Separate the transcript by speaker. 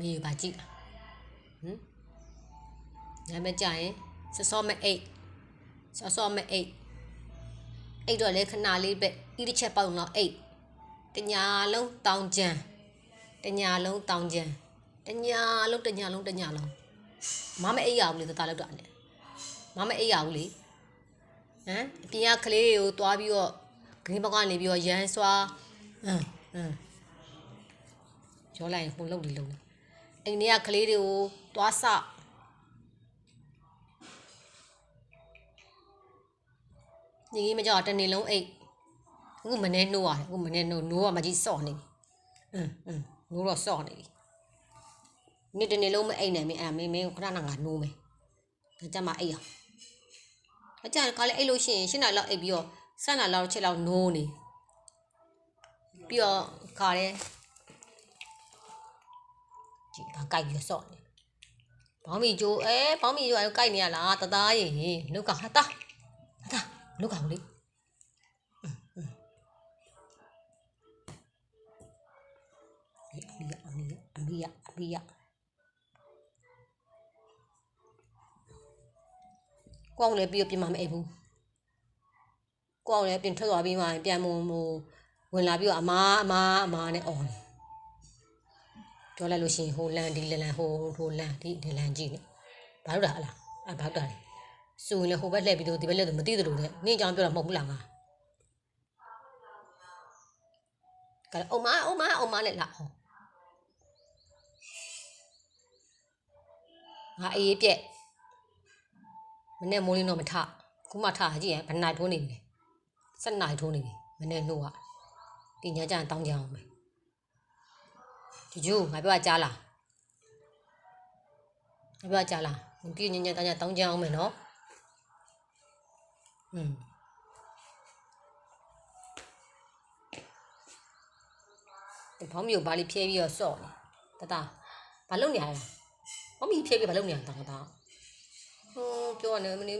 Speaker 1: မေးပါကြည့်ညမကြရင်စောမအိတ်စောမအိတ်အိတ်တော့လေခဏလေးပဲဤတစ်ချက်ပေါက်တော့အိတ်တညာလုံးတောင်းကြံတညာလုံးတောင်းကြံတညာလုံးမမအိတ်ရဘူးလေတလောက်တော့နဲ့မမအိတ်ရဘူးလေဟမ်အပြင်ကကလေးတွေကိုတွားပြီးတော့ဂရင်းဘောက်ကနေပြီးတော့ရန်စွာရောလိုက်ရင်ဟိုလုံဒီလုံအိမ်ထဲကကလေးတွေကိုတွားဆညီကြီးမကြောက်တနေ့လုံးအိတ်အခုမနေနှိုးရတယ်အခုမနေနှိုးကမကြီးစော့နေနိုးတော့စော့နေပြီနေ့တနေ့လုံးမအိတ်နိုင်မင်းအဲ့မင်းခဏငါနိုးမယ်ဒါကြမှာအိတ်အောင်အကြကလည်းအိတ်လို့ရှိရင်၈နာရီလောက်အိတ်ပြီးတော့7နာရီလောက်ချက်လောက်နိုးနေပြီးတော့ခါတယ်ကြည့်ဒါကြိုက်ပြီးစော့နေဘောင်းမီကျိုးဘောင်းမီကျိုးအဲ့ကြိုက်နေရလားတသားရင်လုကဟာတာလုကအောင်လေအမီယကောင်းလည်းပြီးတော့ပြင်မှာမအိပ်ဘူးကောင်းလည်းပြင်ထွက်သွားပြီးမှပြန်ဝင်လာပြီးတော့အမားနဲ့အော်နေပြောလိုက်လို့ရှိရင်ဟိုလန်ဒီလန်ဟိုလန်ဒီလန်ကြည့်နေဘာလို့လဲဟလားဘာလို့တာလဲစူရင်လည်းဟိုဘက်လှည့်ပြီးတော့ဒီဘက်လှည့်တော့မသိသလိုနဲ့နင်းကြောင်ပြောတာမဟုတ်ဘူးလားငါကဲအုံမနဲ့လာအောင်ငါအေးပြက်မနေ့မိုးလင်းတော့မထခုမှထကြည့်ရင်ဘယ်နိုင်ထိုးနေပြီလဲ7နိုင်ထိုးနေပြီမနေ့နှိုးอ่ะဒီညကျရင်တောင်းကြအောင်မယ်ဒီကျိုးငါပြောကြားလားငါပြောကြားလားဒီညတောင်းကြအောင်မယ်နော်ဘောင်းမျိုးဘာလေးဖြဲပြီးတော့စော့နေတဘာလုပ်နေရလဲဘောင်းမီဖြဲပြီးဘာလုပ်နေရတာတပြောနေမနေ